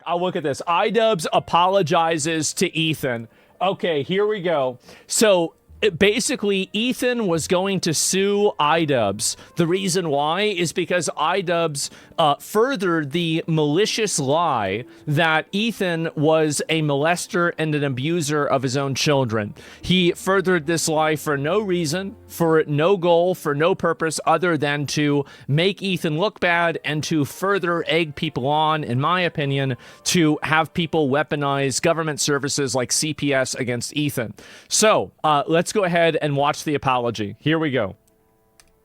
I'll look at this. iDubbbz apologizes to Ethan. Okay, here we go. So basically, Ethan was going to sue iDubbbz. The reason why is because iDubbbz furthered the malicious lie that Ethan was a molester and an abuser of his own children. He furthered this lie for no reason, for no goal, for no purpose other than to make Ethan look bad and to further egg people on, in my opinion, to have people weaponize government services like CPS against Ethan. So let's go ahead and watch the apology. Here we go.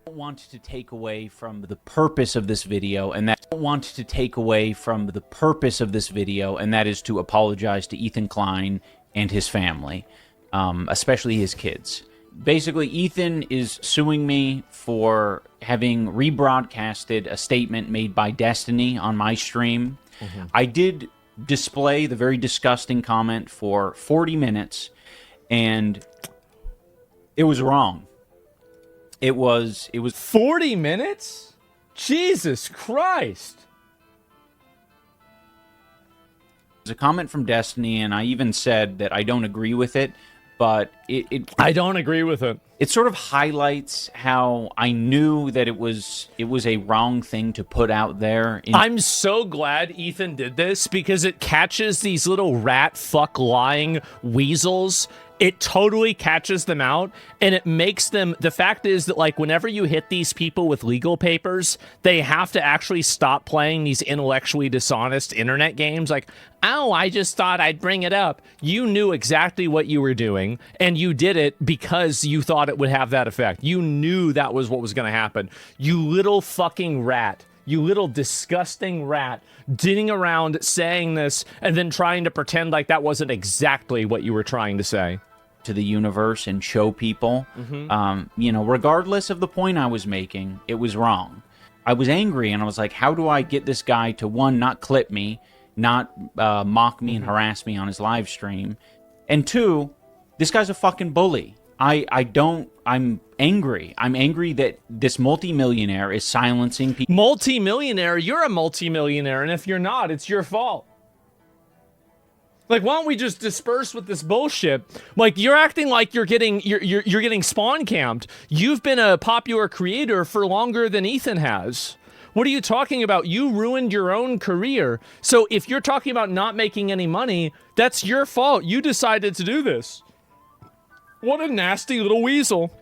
I don't want to take away from the purpose of this video, and that is to apologize to Ethan Klein and his family, especially his kids. Basically, Ethan is suing me for having rebroadcasted a statement made by CatDany on my stream. I did display the very disgusting comment for 40 minutes, and it was wrong. It was 40 minutes? Jesus Christ. It was a comment from CatDany, and I even said that I don't agree with it, but I don't agree with it. It sort of highlights how I knew that it was a wrong thing to put out there. I'm so glad Ethan did this, because it catches these little rat fuck lying weasels. It totally catches them out, and it makes them... The fact is that, like, whenever you hit these people with legal papers, they have to actually stop playing these intellectually dishonest internet games. Like, oh, I just thought I'd bring it up. You knew exactly what you were doing, and you did it because you thought it would have that effect. You knew that was what was going to happen. You little fucking rat. You little disgusting rat, dinning around saying this and then trying to pretend like that wasn't exactly what you were trying to say. To the universe and show people, you know, regardless of the point I was making, it was wrong. I was angry, and I was like, how do I get this guy to, one, not clip me, not mock me and harass me on his live stream, and two, this guy's a fucking bully. I'm angry. I'm angry that this multimillionaire is silencing people. Multimillionaire? You're a multimillionaire, and if you're not, it's your fault. Like, why don't we just disperse with this bullshit? Like, you're acting like you're getting spawn camped. You've been a popular creator for longer than Ethan has. What are you talking about? You ruined your own career. So if you're talking about not making any money, that's your fault. You decided to do this. What a nasty little weasel.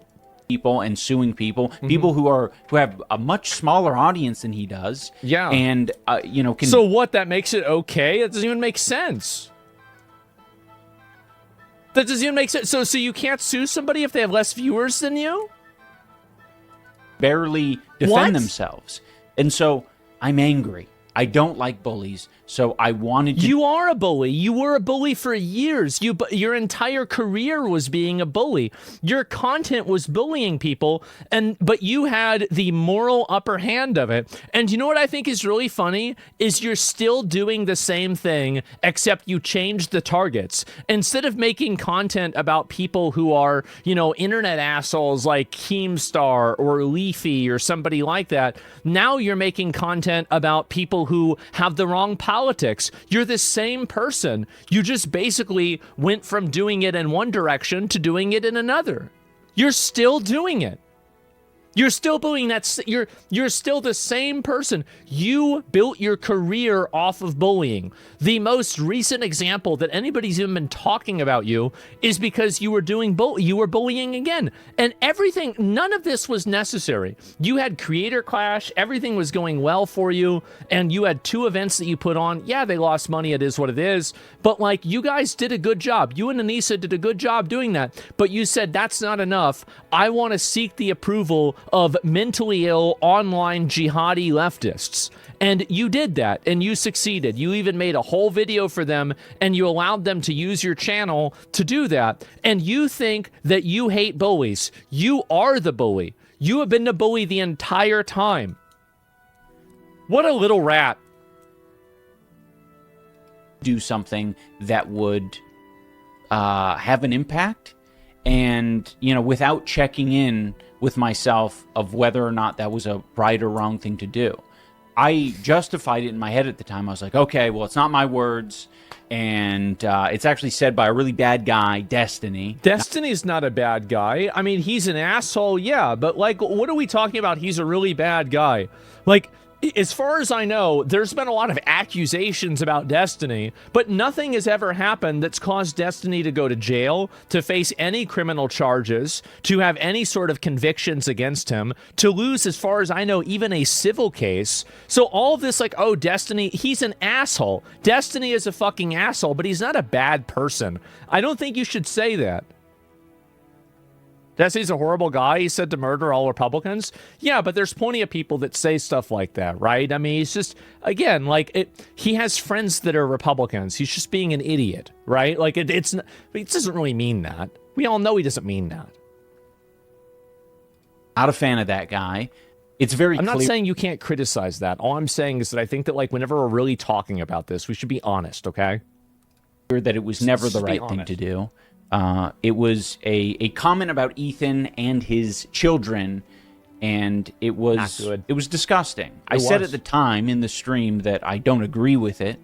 People and suing people, people who have a much smaller audience than he does. Yeah. And you know, so what? That makes it okay? That doesn't even make sense. That doesn't even make sense. So you can't sue somebody if they have less viewers than you? Barely defend themselves. And so I'm angry. I don't like bullies, so I wanted to... You are a bully. You were a bully for years. Your entire career was being a bully. Your content was bullying people, but you had the moral upper hand of it. And you know what I think is really funny? Is you're still doing the same thing, except you changed the targets. Instead of making content about people who are, you know, internet assholes like Keemstar or Leafy or somebody like that, now you're making content about people who have the wrong politics. You're the same person. You just basically went from doing it in one direction to doing it in another. You're still doing it. You're still doing that. You're still the same person. You built your career off of bullying. The most recent example that anybody's even been talking about you is because you were doing you were bullying again. And everything, none of this was necessary. You had Creator Clash, everything was going well for you, and you had 2 events that you put on. Yeah, they lost money, it is what it is. But like, you guys did a good job. You and Anissa did a good job doing that. But you said, that's not enough. I want to seek the approval of mentally ill online jihadi leftists. And you did that, and you succeeded. You even made a whole video for them, and you allowed them to use your channel to do that. And you think that you hate bullies. You are the bully. You have been the bully the entire time. What a little rat. Do something that would have an impact, and, you know, without checking in with myself of whether or not that was a right or wrong thing to do. I justified it in my head at the time. I was like, okay, well, it's not my words, and it's actually said by a really bad guy, CatDany. Destiny's not a bad guy. I mean, he's an asshole, yeah, but like, what are we talking about? He's a really bad guy. Like, as far as I know, there's been a lot of accusations about CatDany, but nothing has ever happened that's caused CatDany to go to jail, to face any criminal charges, to have any sort of convictions against him, to lose, as far as I know, even a civil case. So all of this, like, oh, CatDany, he's an asshole. CatDany is a fucking asshole, but he's not a bad person. I don't think you should say that. He's a horrible guy. He said to murder all Republicans. Yeah, but there's plenty of people that say stuff like that, right? I mean, he's just, again, like, he has friends that are Republicans. He's just being an idiot, right? Like, it doesn't really mean that. We all know he doesn't mean that. Not a fan of that guy. It's very I'm clear. not saying you can't criticize that. All I'm saying is that I think that, like, whenever we're really talking about this, we should be honest, okay? That it was never the right thing to do. It was a comment about Ethan and his children, and it was disgusting. I said at the time in the stream that I don't agree with it,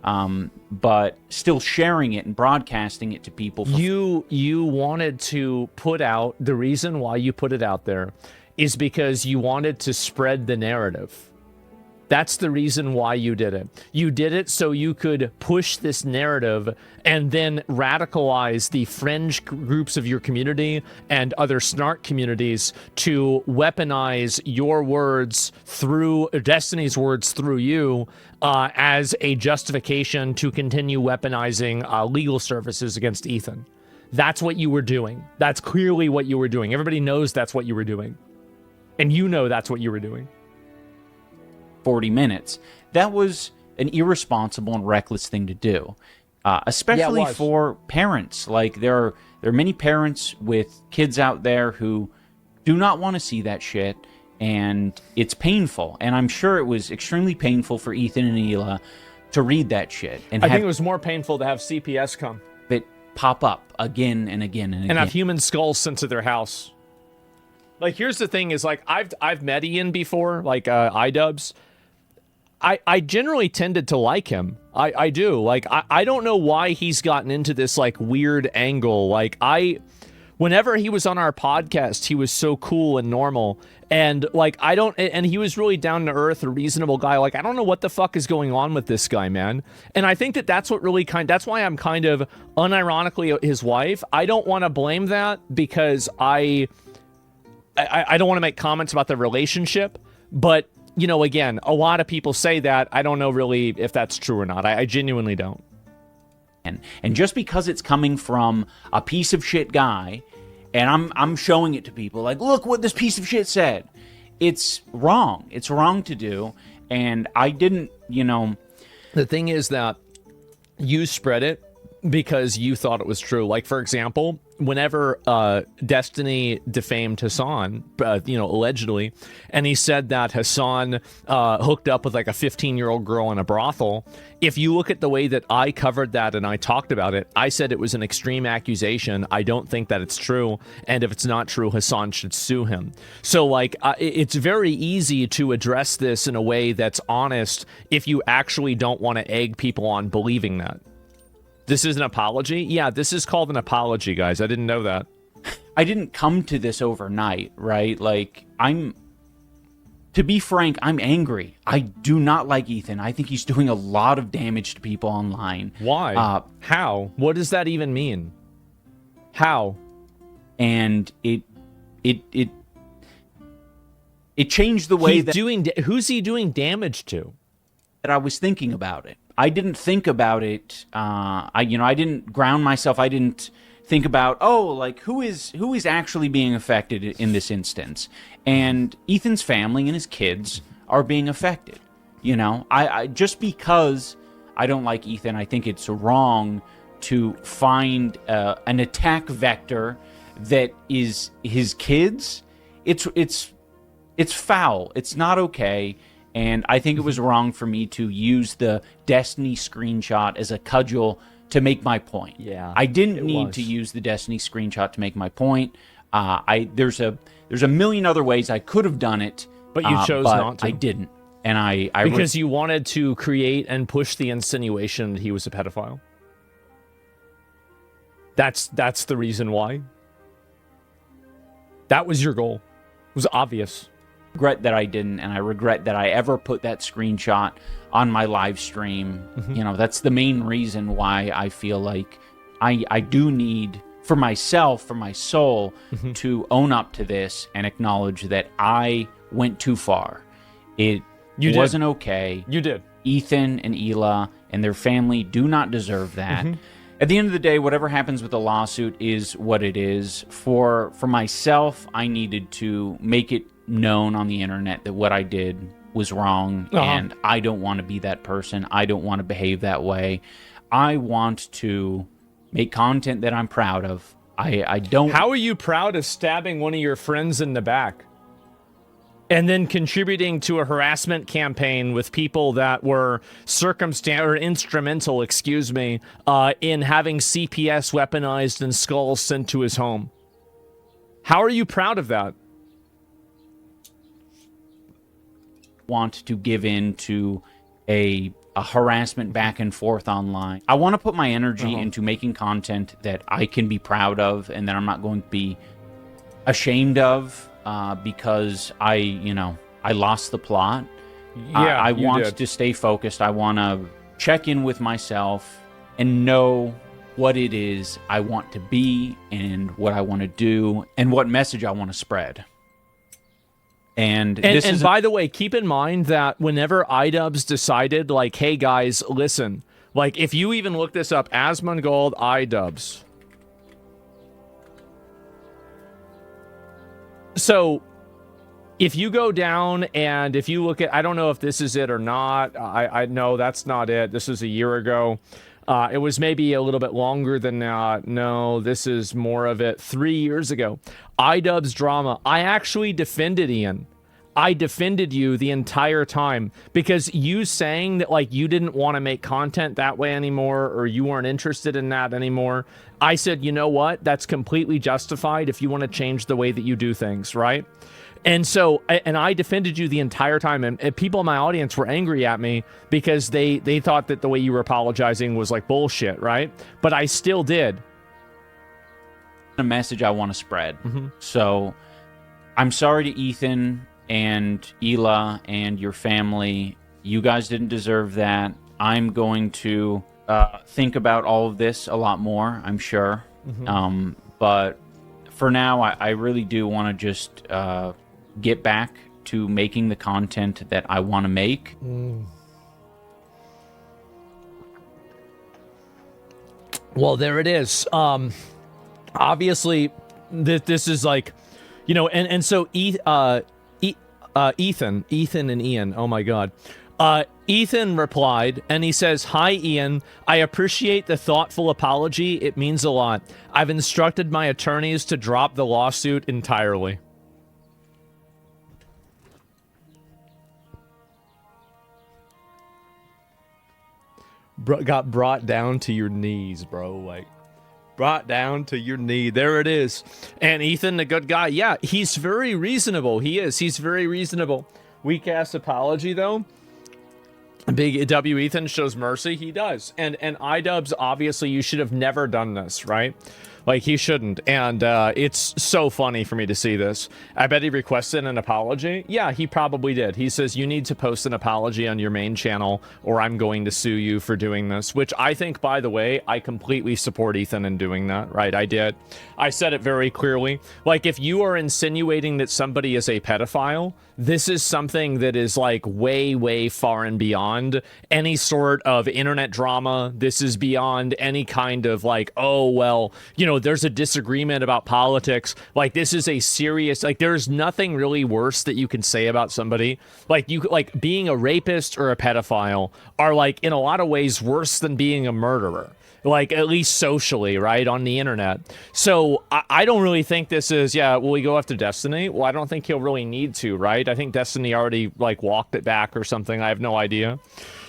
but still sharing it and broadcasting it to people. You wanted to put out, the reason why you put it out there is because you wanted to spread the narrative. That's the reason why you did it. You did it so you could push this narrative and then radicalize the fringe groups of your community and other snark communities to weaponize your words through CatDany's words through you as a justification to continue weaponizing legal services against Ethan. That's what you were doing. That's clearly what you were doing. Everybody knows that's what you were doing. And you know that's what you were doing. 40 minutes. That was an irresponsible and reckless thing to do, especially for parents. Like, there are many parents with kids out there who do not want to see that shit, and it's painful. And I'm sure it was extremely painful for Ethan and Hila to read that shit. And I think it was more painful to have CPS come. It pop up again and again and again. And have human skulls sent to their house. Like, here's the thing is, like, I've met Ian before, like, iDubbbz. I generally tended to like him. I do. Like, I don't know why he's gotten into this, like, weird angle. Like, whenever he was on our podcast, he was so cool and normal. And, like, and he was really down to earth, a reasonable guy. Like, I don't know what the fuck is going on with this guy, man. And I think that that's what really that's why I'm kind of unironically his wife. I don't want to blame that because I don't want to make comments about the relationship, but, you know, again, a lot of people say that. I don't know really if that's true or not. I genuinely don't. And just because it's coming from a piece of shit guy, and I'm showing it to people, like, look what this piece of shit said. It's wrong. It's wrong to do. And I didn't, you know. The thing is that you spread it because you thought it was true. Like, for example, whenever CatDany defamed Hassan, allegedly, and he said that Hassan hooked up with like a 15-year-old girl in a brothel, if you look at the way that I covered that and I talked about it, I said it was an extreme accusation. I don't think that it's true. And if it's not true, Hassan should sue him. So, like, it's very easy to address this in a way that's honest if you actually don't want to egg people on believing that. This is an apology? Yeah, this is called an apology, guys. I didn't know that. I didn't come to this overnight, right? Like, to be frank, I'm angry. I do not like Ethan. I think he's doing a lot of damage to people online. Why? How? What does that even mean? How? And it changed the way who's he doing damage to? That I was thinking about it. I didn't think about it. I didn't ground myself. I didn't think about, who is actually being affected in this instance. And Ethan's family and his kids are being affected. You know, I just because I don't like Ethan, I think it's wrong to find an attack vector that is his kids. It's foul. It's not okay. And I think it was wrong for me to use the CatDany screenshot as a cudgel to make my point. Yeah, I didn't need to use the CatDany screenshot to make my point. There's a million other ways I could have done it, but you chose not to. I didn't. And because you wanted to create and push the insinuation that he was a pedophile. That's the reason why. That was your goal. It was obvious. Regret that I didn't, and I regret that I ever put that screenshot on my live stream. That's the main reason why I feel like I do need, for myself, for my soul, to own up to this and acknowledge that I went too far. It wasn't okay. You did. Ethan and Hila and their family do not deserve that. At the end of the day, whatever happens with the lawsuit is what it is. For myself, I needed to make it known on the internet that what I did was wrong, and I don't want to be that person. I don't want to behave that way. I want to make content that I'm proud of. I don't... How are you proud of stabbing one of your friends in the back? And then contributing to a harassment campaign with people that were instrumental, in having CPS weaponized and skulls sent to his home. How are you proud of that? Want to give in to a harassment back and forth online. I want to put my energy into making content that I can be proud of and that I'm not going to be ashamed of. Because I lost the plot. Yeah, I want to stay focused. I want to check in with myself and know what it is I want to be and what I want to do and what message I want to spread. And by the way, keep in mind that whenever iDubbbz decided, like, hey guys, listen, like if you even look this up, Asmongold iDubbbz. So, if you go down and if you look at, I don't know if this is it or not. I know that's not it. This is a year ago. It was maybe a little bit longer than that. No, this is more of it. 3 years ago. iDubbbz drama. I actually defended Ian. I defended you the entire time because you saying that like you didn't want to make content that way anymore or you weren't interested in that anymore. I said, you know what? That's completely justified if you want to change the way that you do things, right? And so, and I defended you the entire time, and people in my audience were angry at me because they thought that the way you were apologizing was like bullshit, right? But I still did. A message I want to spread. So, I'm sorry to Ethan and Hila and your family. You guys didn't deserve that. I'm going to think about all of this a lot more, I'm sure. But for now, I really do want to just get back to making the content that I want to make. Well, there it is. Obviously, this is like, and so Ethan and Ian, oh my God. Ethan replied, and he says, "Hi, Ian. I appreciate the thoughtful apology. It means a lot. I've instructed my attorneys to drop the lawsuit entirely." Got brought down to your knees, bro. Like, brought down to your knee. There it is. And Ethan, the good guy, yeah, he's very reasonable. He is. He's very reasonable. Weak ass apology, though. Big W Ethan shows mercy. He does. And iDubbbz, obviously, you should have never done this, right? Like, he shouldn't. And it's so funny for me to see this. I bet he requested an apology. Yeah, he probably did. He says, you need to post an apology on your main channel or I'm going to sue you for doing this. Which I think, by the way, I completely support Ethan in doing that, right? I did. I said it very clearly. Like, if you are insinuating that somebody is a pedophile, this is something that is like way, way far and beyond any sort of internet drama. This is beyond any kind of like, oh, well, there's a disagreement about politics. Like, this is a serious, like, there's nothing really worse that you can say about somebody. Like, being a rapist or a pedophile are like in a lot of ways worse than being a murderer. Like, at least socially, right, on the internet. So I don't really think this is, will he go after Destiny? Well, I don't think he'll really need to, right? I think Destiny already, like, walked it back or something. I have no idea.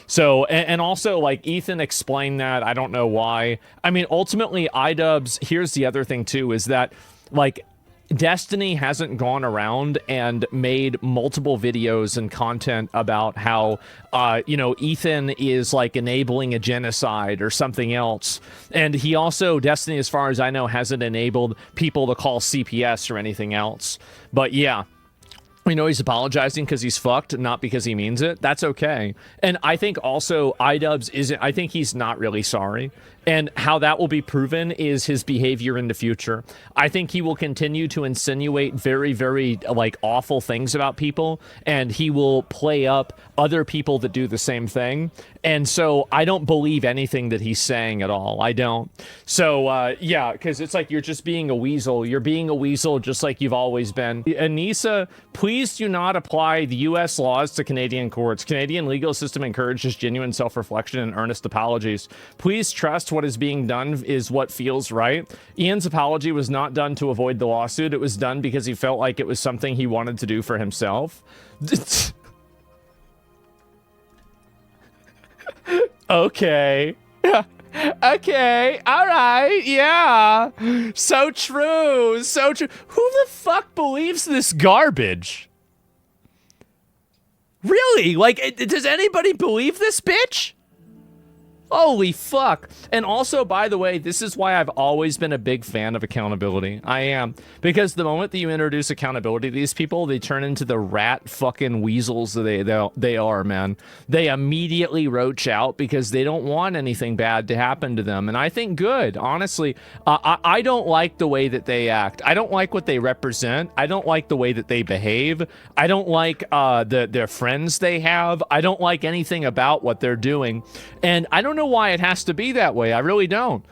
So, and also, like, Ethan explained that. I don't know why. I mean, ultimately, iDubbbz, here's the other thing, too, is that, like, Destiny hasn't gone around and made multiple videos and content about how, Ethan is like enabling a genocide or something else. And he also, Destiny, as far as I know, hasn't enabled people to call CPS or anything else. But yeah. He's apologizing because he's fucked, not because he means it. That's okay. And I think also iDubbbz isn't, I think he's not really sorry. And how that will be proven is his behavior in the future. I think he will continue to insinuate very, very, like, awful things about people, and he will play up other people that do the same thing. And so I don't believe anything that he's saying at all. I don't. So, yeah, because it's like you're just being a weasel. You're being a weasel just like you've always been. Anissa, please do not apply the U.S. laws to Canadian courts. Canadian legal system encourages genuine self-reflection and earnest apologies. Please trust what is being done is what feels right. Ian's apology was not done to avoid the lawsuit. It was done because he felt like it was something he wanted to do for himself. Okay. Okay. All right. Yeah. So true. So true. Who the fuck believes this garbage? Really? Like, does anybody believe this bitch? Holy fuck. And also, by the way, this is why I've always been a big fan of accountability. I am. Because the moment that you introduce accountability to these people, they turn into the rat fucking weasels that they are, man. They immediately roach out because they don't want anything bad to happen to them. And I think good, honestly. I don't like the way that they act. I don't like what they represent. I don't like the way that they behave. I don't like their friends they have. I don't like anything about what they're doing. And I don't know why it has to be that way. I really don't.